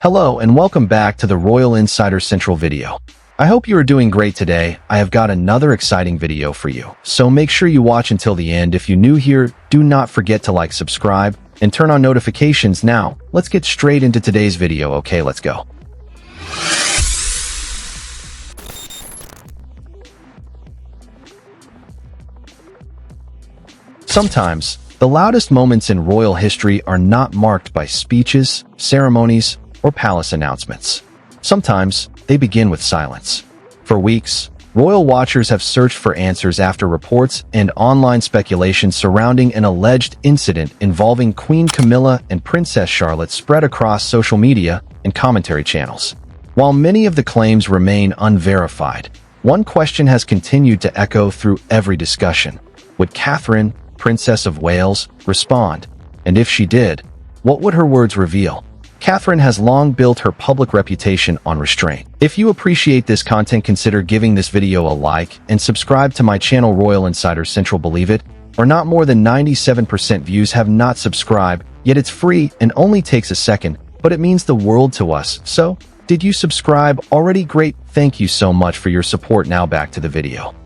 Hello and welcome back to the Royal Insider Central video. I hope you are doing great today. I have got another exciting video for you, so make sure you watch until the end. If you're new here, do not forget to like, subscribe, and turn on notifications. Now, let's get straight into today's video. Okay, let's go. Sometimes, the loudest moments in royal history are not marked by speeches, ceremonies, or palace announcements. Sometimes, they begin with silence. For weeks, royal watchers have searched for answers after reports and online speculation surrounding an alleged incident involving Queen Camilla and Princess Charlotte spread across social media and commentary channels. While many of the claims remain unverified, one question has continued to echo through every discussion. Would Catherine, Princess of Wales, respond? And if she did, what would her words reveal? Catherine has long built her public reputation on restraint. If you appreciate this content, consider giving this video a like and subscribe to my channel Royal Insider Central. Believe it or not, more than 97% views have not subscribed, yet it's free and only takes a second, but it means the world to us. So, did you subscribe already? Great, thank you so much for your support. Now back to the video.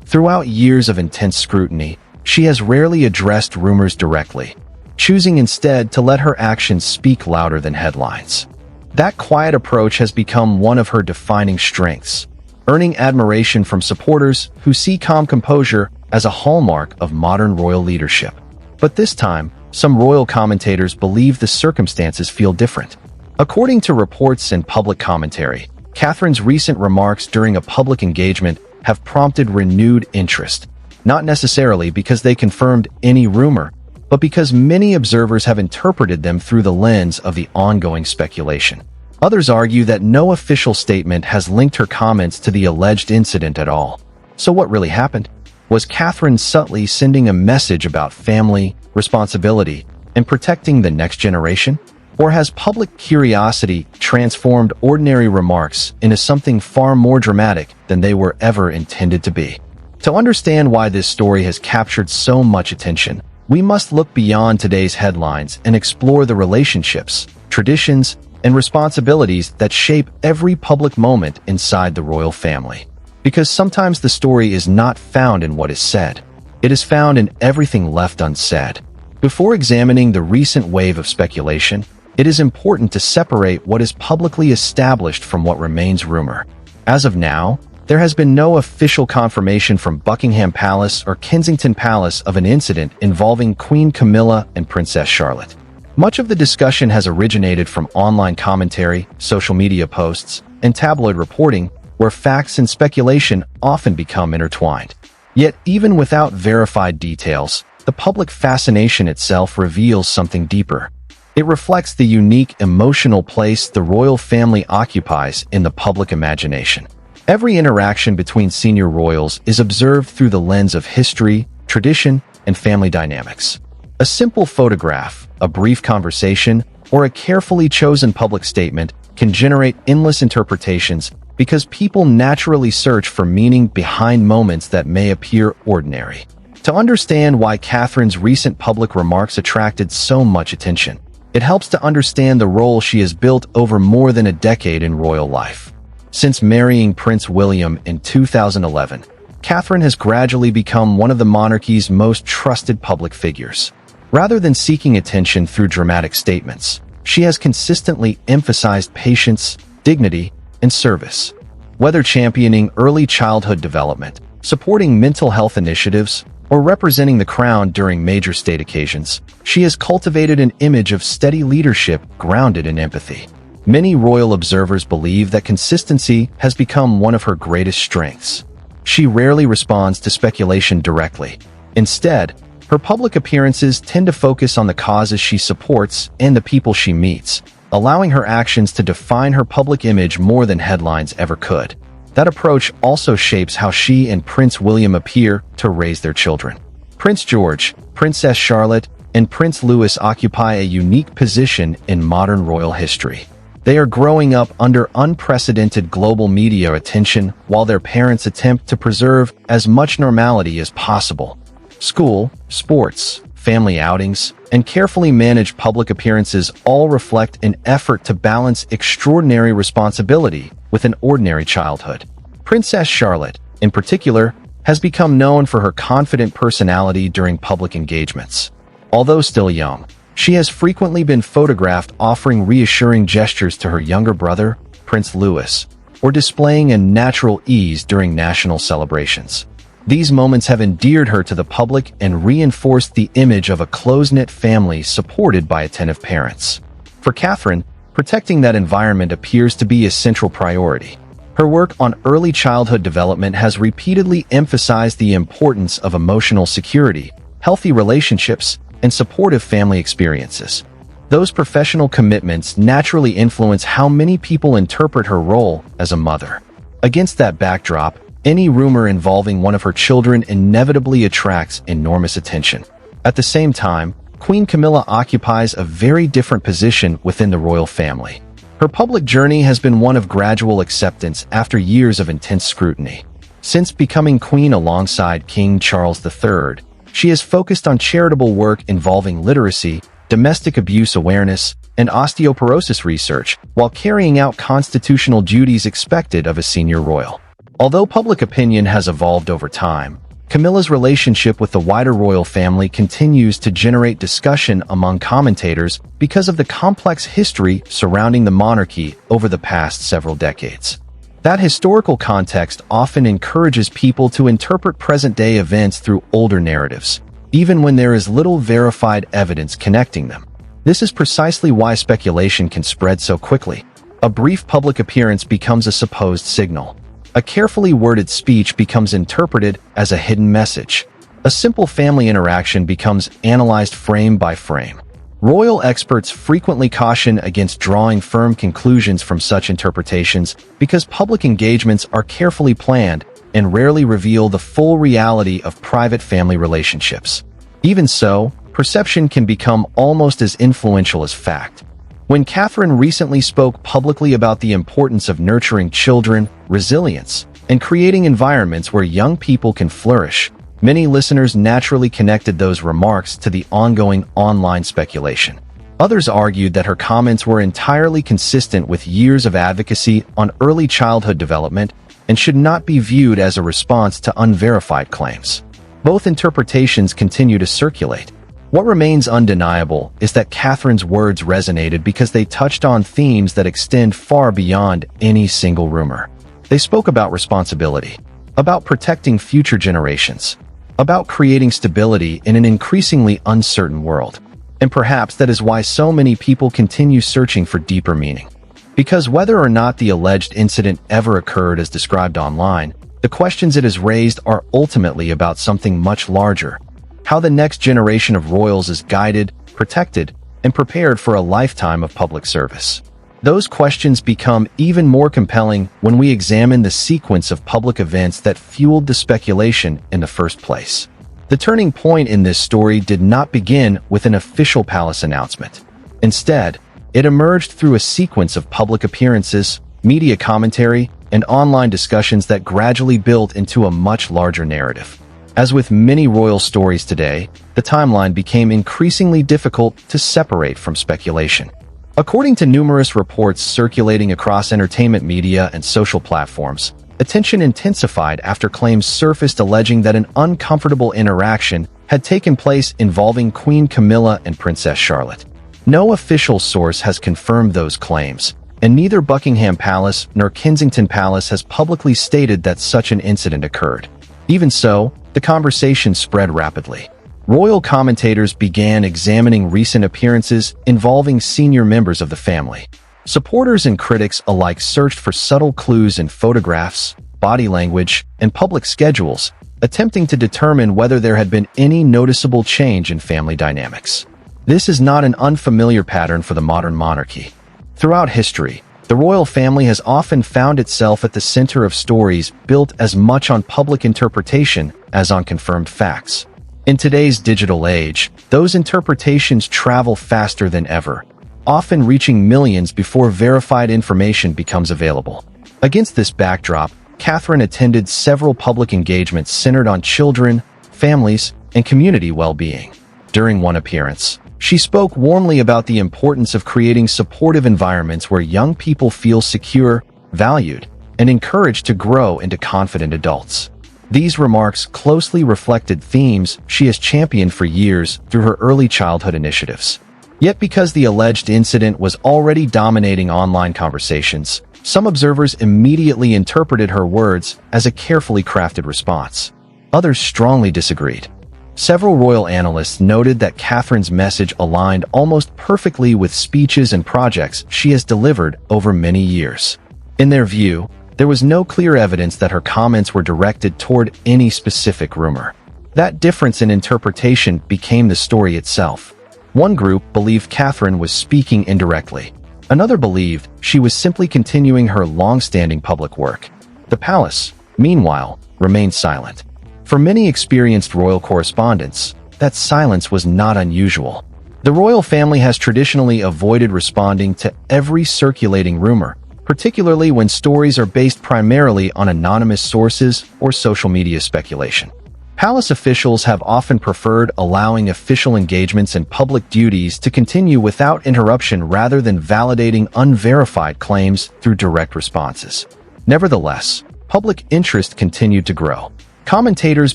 Throughout years of intense scrutiny, she has rarely addressed rumors directly, choosing instead to let her actions speak louder than headlines. That quiet approach has become one of her defining strengths, earning admiration from supporters who see calm composure as a hallmark of modern royal leadership. But this time, some royal commentators believe the circumstances feel different. According to reports and public commentary, Catherine's recent remarks during a public engagement have prompted renewed interest, not necessarily because they confirmed any rumor, but because many observers have interpreted them through the lens of the ongoing speculation. Others argue that no official statement has linked her comments to the alleged incident at all. So what really happened? Was Catherine subtly sending a message about family, responsibility, and protecting the next generation? Or has public curiosity transformed ordinary remarks into something far more dramatic than they were ever intended to be? To understand why this story has captured so much attention, we must look beyond today's headlines and explore the relationships, traditions, and responsibilities that shape every public moment inside the royal family. Because sometimes the story is not found in what is said. It is found in everything left unsaid. Before examining the recent wave of speculation, it is important to separate what is publicly established from what remains rumor. As of now, there has been no official confirmation from Buckingham Palace or Kensington Palace of an incident involving Queen Camilla and Princess Charlotte. Much of the discussion has originated from online commentary, social media posts, and tabloid reporting, where facts and speculation often become intertwined. Yet, even without verified details, the public fascination itself reveals something deeper. It reflects the unique emotional place the royal family occupies in the public imagination. Every interaction between senior royals is observed through the lens of history, tradition, and family dynamics. A simple photograph, a brief conversation, or a carefully chosen public statement can generate endless interpretations because people naturally search for meaning behind moments that may appear ordinary. To understand why Catherine's recent public remarks attracted so much attention, it helps to understand the role she has built over more than a decade in royal life. Since marrying Prince William in 2011, Catherine has gradually become one of the monarchy's most trusted public figures. Rather than seeking attention through dramatic statements, she has consistently emphasized patience, dignity, and service. Whether championing early childhood development, supporting mental health initiatives, or representing the crown during major state occasions, she has cultivated an image of steady leadership grounded in empathy. Many royal observers believe that consistency has become one of her greatest strengths. She rarely responds to speculation directly. Instead, her public appearances tend to focus on the causes she supports and the people she meets, allowing her actions to define her public image more than headlines ever could. That approach also shapes how she and Prince William appear to raise their children. Prince George, Princess Charlotte, and Prince Louis occupy a unique position in modern royal history. They are growing up under unprecedented global media attention while their parents attempt to preserve as much normality as possible. School, sports, family outings, and carefully managed public appearances all reflect an effort to balance extraordinary responsibility with an ordinary childhood. Princess Charlotte, in particular, has become known for her confident personality during public engagements. Although still young, she has frequently been photographed offering reassuring gestures to her younger brother, Prince Louis, or displaying a natural ease during national celebrations. These moments have endeared her to the public and reinforced the image of a close-knit family supported by attentive parents. For Catherine, protecting that environment appears to be a central priority. Her work on early childhood development has repeatedly emphasized the importance of emotional security, healthy relationships, and supportive family experiences. Those professional commitments naturally influence how many people interpret her role as a mother. Against that backdrop, any rumor involving one of her children inevitably attracts enormous attention. At the same time, Queen Camilla occupies a very different position within the royal family. Her public journey has been one of gradual acceptance after years of intense scrutiny. Since becoming queen alongside King Charles III, she has focused on charitable work involving literacy, domestic abuse awareness, and osteoporosis research, while carrying out constitutional duties expected of a senior royal. Although public opinion has evolved over time, Camilla's relationship with the wider royal family continues to generate discussion among commentators because of the complex history surrounding the monarchy over the past several decades. That historical context often encourages people to interpret present-day events through older narratives, even when there is little verified evidence connecting them. This is precisely why speculation can spread so quickly. A brief public appearance becomes a supposed signal. A carefully worded speech becomes interpreted as a hidden message. A simple family interaction becomes analyzed frame by frame. Royal experts frequently caution against drawing firm conclusions from such interpretations because public engagements are carefully planned and rarely reveal the full reality of private family relationships. Even so, perception can become almost as influential as fact. When Catherine recently spoke publicly about the importance of nurturing children, resilience, and creating environments where young people can flourish, many listeners naturally connected those remarks to the ongoing online speculation. Others argued that her comments were entirely consistent with years of advocacy on early childhood development and should not be viewed as a response to unverified claims. Both interpretations continue to circulate. What remains undeniable is that Catherine's words resonated because they touched on themes that extend far beyond any single rumor. They spoke about responsibility, about protecting future generations, about creating stability in an increasingly uncertain world. And perhaps that is why so many people continue searching for deeper meaning. Because whether or not the alleged incident ever occurred as described online, the questions it has raised are ultimately about something much larger: how the next generation of royals is guided, protected, and prepared for a lifetime of public service. Those questions become even more compelling when we examine the sequence of public events that fueled the speculation in the first place. The turning point in this story did not begin with an official palace announcement. Instead, it emerged through a sequence of public appearances, media commentary, and online discussions that gradually built into a much larger narrative. As with many royal stories today, the timeline became increasingly difficult to separate from speculation. According to numerous reports circulating across entertainment media and social platforms, attention intensified after claims surfaced alleging that an uncomfortable interaction had taken place involving Queen Camilla and Princess Charlotte. No official source has confirmed those claims, and neither Buckingham Palace nor Kensington Palace has publicly stated that such an incident occurred. Even so, the conversation spread rapidly. Royal commentators began examining recent appearances involving senior members of the family. Supporters and critics alike searched for subtle clues in photographs, body language, and public schedules, attempting to determine whether there had been any noticeable change in family dynamics. This is not an unfamiliar pattern for the modern monarchy. Throughout history, the royal family has often found itself at the center of stories built as much on public interpretation as on confirmed facts. In today's digital age, those interpretations travel faster than ever, often reaching millions before verified information becomes available. Against this backdrop, Catherine attended several public engagements centered on children, families, and community well-being. During one appearance, she spoke warmly about the importance of creating supportive environments where young people feel secure, valued, and encouraged to grow into confident adults. These remarks closely reflected themes she has championed for years through her early childhood initiatives. Yet because the alleged incident was already dominating online conversations, some observers immediately interpreted her words as a carefully crafted response. Others strongly disagreed. Several royal analysts noted that Catherine's message aligned almost perfectly with speeches and projects she has delivered over many years. In their view, there was no clear evidence that her comments were directed toward any specific rumor. That difference in interpretation became the story itself. One group believed Catherine was speaking indirectly. Another believed she was simply continuing her long-standing public work. The palace, meanwhile, remained silent. For many experienced royal correspondents, that silence was not unusual. The royal family has traditionally avoided responding to every circulating rumor, particularly when stories are based primarily on anonymous sources or social media speculation. Palace officials have often preferred allowing official engagements and public duties to continue without interruption rather than validating unverified claims through direct responses. Nevertheless, public interest continued to grow. Commentators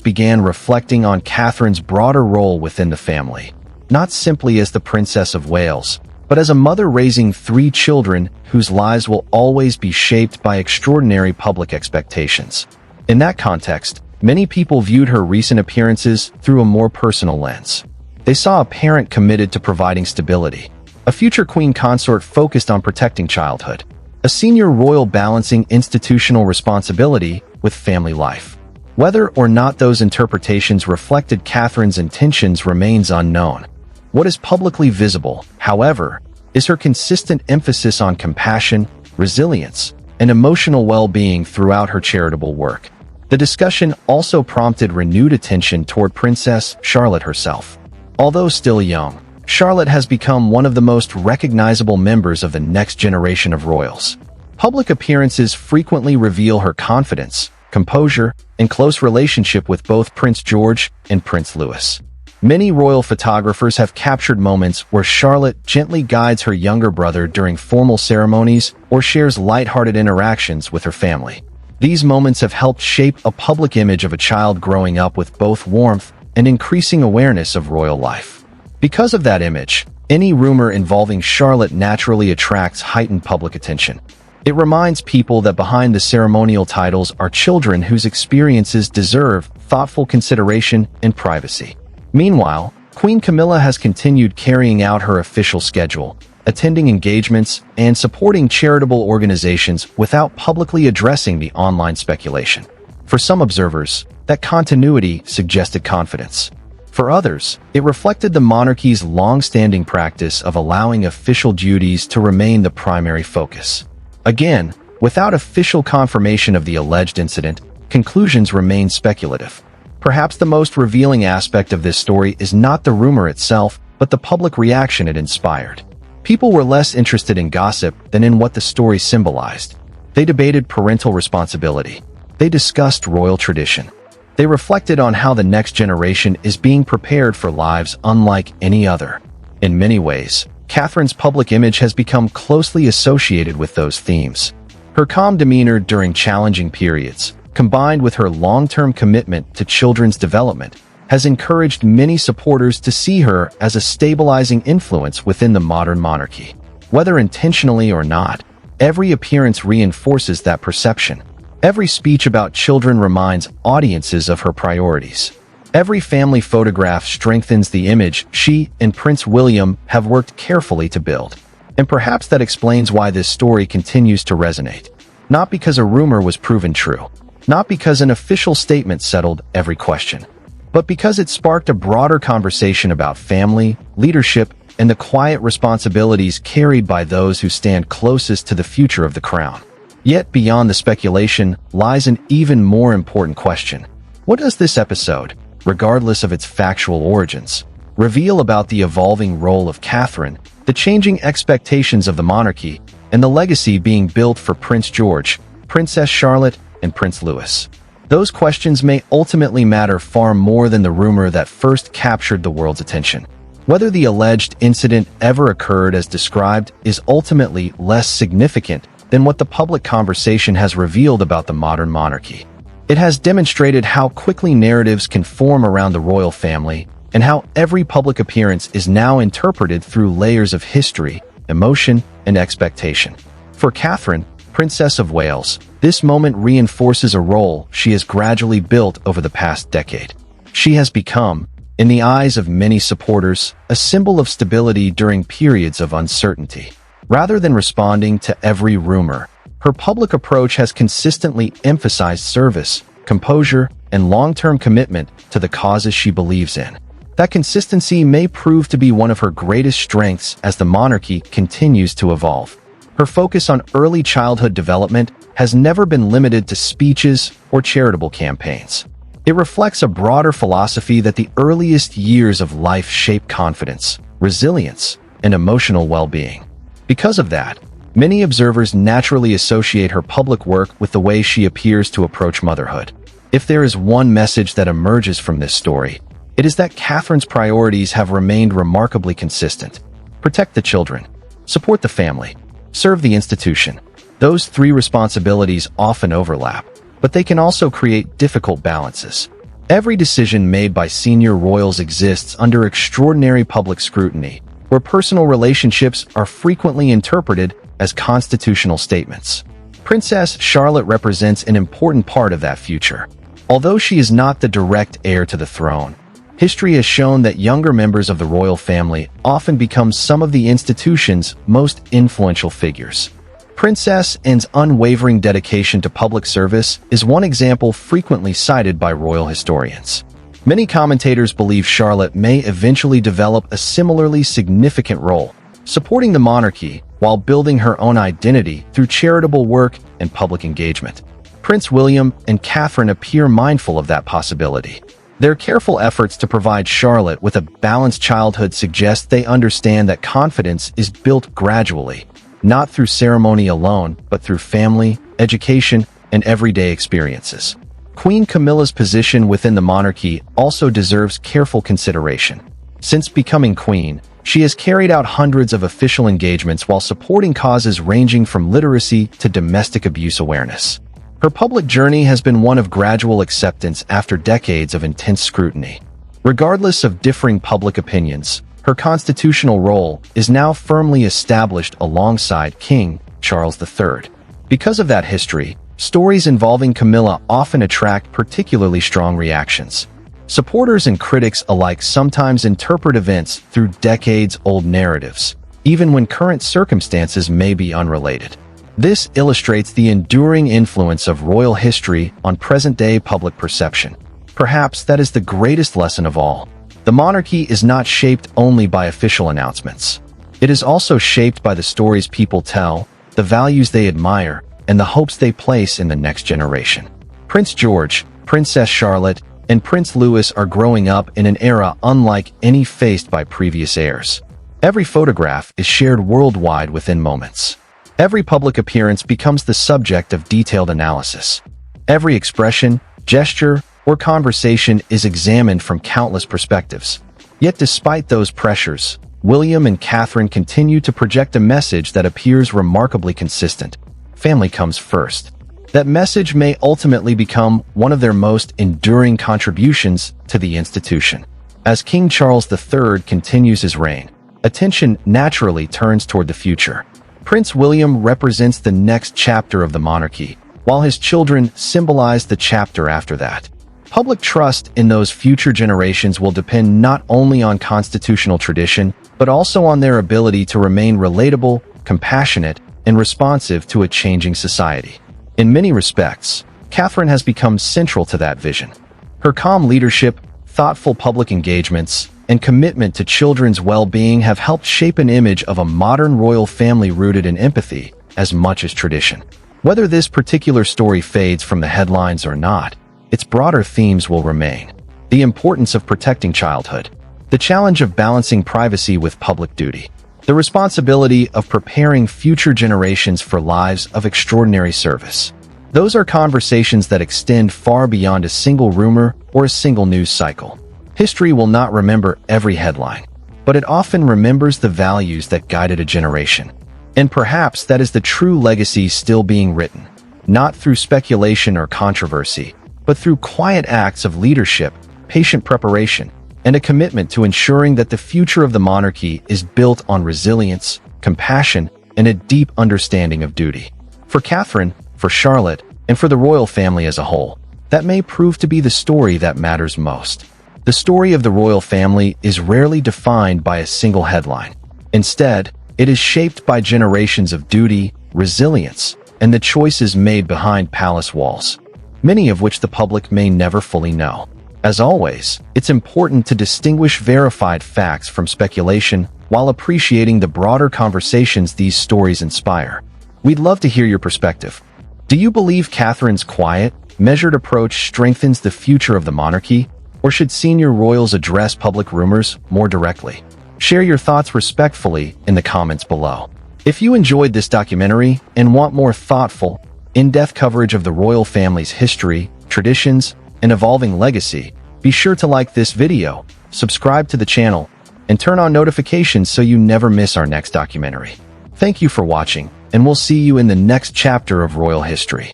began reflecting on Catherine's broader role within the family, not simply as the Princess of Wales, but as a mother raising 3 children whose lives will always be shaped by extraordinary public expectations. In that context, many people viewed her recent appearances through a more personal lens. They saw a parent committed to providing stability, a future queen consort focused on protecting childhood, a senior royal balancing institutional responsibility with family life. Whether or not those interpretations reflected Catherine's intentions remains unknown. What is publicly visible, however, is her consistent emphasis on compassion, resilience, and emotional well-being throughout her charitable work. The discussion also prompted renewed attention toward Princess Charlotte herself. Although still young, Charlotte has become one of the most recognizable members of the next generation of royals. Public appearances frequently reveal her confidence, composure, and close relationship with both Prince George and Prince Louis. Many royal photographers have captured moments where Charlotte gently guides her younger brother during formal ceremonies or shares lighthearted interactions with her family. These moments have helped shape a public image of a child growing up with both warmth and increasing awareness of royal life. Because of that image, any rumor involving Charlotte naturally attracts heightened public attention. It reminds people that behind the ceremonial titles are children whose experiences deserve thoughtful consideration and privacy. Meanwhile, Queen Camilla has continued carrying out her official schedule, attending engagements and supporting charitable organizations without publicly addressing the online speculation. For some observers, that continuity suggested confidence. For others, it reflected the monarchy's long-standing practice of allowing official duties to remain the primary focus. Again, without official confirmation of the alleged incident, conclusions remain speculative. Perhaps the most revealing aspect of this story is not the rumor itself, but the public reaction it inspired. People were less interested in gossip than in what the story symbolized. They debated parental responsibility. They discussed royal tradition. They reflected on how the next generation is being prepared for lives unlike any other. In many ways, Catherine's public image has become closely associated with those themes. Her calm demeanor during challenging periods, combined with her long-term commitment to children's development, has encouraged many supporters to see her as a stabilizing influence within the modern monarchy. Whether intentionally or not, every appearance reinforces that perception. Every speech about children reminds audiences of her priorities. Every family photograph strengthens the image she and Prince William have worked carefully to build. And perhaps that explains why this story continues to resonate. Not because a rumor was proven true, not because an official statement settled every question, but because it sparked a broader conversation about family, leadership, and the quiet responsibilities carried by those who stand closest to the future of the crown. Yet beyond the speculation lies an even more important question. What does this episode, regardless of its factual origins, reveal about the evolving role of Catherine, the changing expectations of the monarchy, and the legacy being built for Prince George, Princess Charlotte, and Prince Louis? Those questions may ultimately matter far more than the rumor that first captured the world's attention. Whether the alleged incident ever occurred as described is ultimately less significant than what the public conversation has revealed about the modern monarchy. It has demonstrated how quickly narratives can form around the royal family and how every public appearance is now interpreted through layers of history, emotion, and expectation. For Catherine, Princess of Wales, this moment reinforces a role she has gradually built over the past decade. She has become, in the eyes of many supporters, a symbol of stability during periods of uncertainty. Rather than responding to every rumor, her public approach has consistently emphasized service, composure, and long-term commitment to the causes she believes in. That consistency may prove to be one of her greatest strengths as the monarchy continues to evolve. Her focus on early childhood development has never been limited to speeches or charitable campaigns. It reflects a broader philosophy that the earliest years of life shape confidence, resilience, and emotional well-being. Because of that, many observers naturally associate her public work with the way she appears to approach motherhood. If there is one message that emerges from this story, it is that Catherine's priorities have remained remarkably consistent. Protect the children, support the family, serve the institution. Those three responsibilities often overlap, but they can also create difficult balances. Every decision made by senior royals exists under extraordinary public scrutiny, where personal relationships are frequently interpreted as constitutional statements. Princess Charlotte represents an important part of that future. Although she is not the direct heir to the throne, history has shown that younger members of the royal family often become some of the institution's most influential figures. Princess Anne's unwavering dedication to public service is one example frequently cited by royal historians. Many commentators believe Charlotte may eventually develop a similarly significant role, supporting the monarchy while building her own identity through charitable work and public engagement. Prince William and Catherine appear mindful of that possibility. Their careful efforts to provide Charlotte with a balanced childhood suggest they understand that confidence is built gradually, not through ceremony alone, but through family, education, and everyday experiences. Queen Camilla's position within the monarchy also deserves careful consideration. Since becoming queen, she has carried out hundreds of official engagements while supporting causes ranging from literacy to domestic abuse awareness. Her public journey has been one of gradual acceptance after decades of intense scrutiny. Regardless of differing public opinions, her constitutional role is now firmly established alongside King Charles III. Because of that history, stories involving Camilla often attract particularly strong reactions. Supporters and critics alike sometimes interpret events through decades-old narratives, even when current circumstances may be unrelated. This illustrates the enduring influence of royal history on present-day public perception. Perhaps that is the greatest lesson of all. The monarchy is not shaped only by official announcements. It is also shaped by the stories people tell, the values they admire, and the hopes they place in the next generation. Prince George, Princess Charlotte, and Prince Louis are growing up in an era unlike any faced by previous heirs. Every photograph is shared worldwide within moments. Every public appearance becomes the subject of detailed analysis. Every expression, gesture, or conversation is examined from countless perspectives. Yet despite those pressures, William and Catherine continue to project a message that appears remarkably consistent. Family comes first. That message may ultimately become one of their most enduring contributions to the institution. As King Charles III continues his reign, attention naturally turns toward the future. Prince William represents the next chapter of the monarchy, while his children symbolize the chapter after that. Public trust in those future generations will depend not only on constitutional tradition, but also on their ability to remain relatable, compassionate, and responsive to a changing society. In many respects, Catherine has become central to that vision. Her calm leadership, thoughtful public engagements, and commitment to children's well-being have helped shape an image of a modern royal family rooted in empathy as much as tradition. Whether this particular story fades from the headlines or not, its broader themes will remain. The importance of protecting childhood, the challenge of balancing privacy with public duty, the responsibility of preparing future generations for lives of extraordinary service. Those are conversations that extend far beyond a single rumor or a single news cycle. History will not remember every headline, but it often remembers the values that guided a generation. And perhaps that is the true legacy still being written, not through speculation or controversy, but through quiet acts of leadership, patient preparation, and a commitment to ensuring that the future of the monarchy is built on resilience, compassion, and a deep understanding of duty. For Catherine, for Charlotte, and for the royal family as a whole, that may prove to be the story that matters most. The story of the royal family is rarely defined by a single headline. Instead, it is shaped by generations of duty, resilience, and the choices made behind palace walls, many of which the public may never fully know. As always, it's important to distinguish verified facts from speculation while appreciating the broader conversations these stories inspire. We'd love to hear your perspective. Do you believe Catherine's quiet, measured approach strengthens the future of the monarchy, or should senior royals address public rumors more directly? Share your thoughts respectfully in the comments below. If you enjoyed this documentary and want more thoughtful, in-depth coverage of the royal family's history, traditions, and evolving legacy, be sure to like this video, subscribe to the channel, and turn on notifications so you never miss our next documentary. Thank you for watching, and we'll see you in the next chapter of royal history.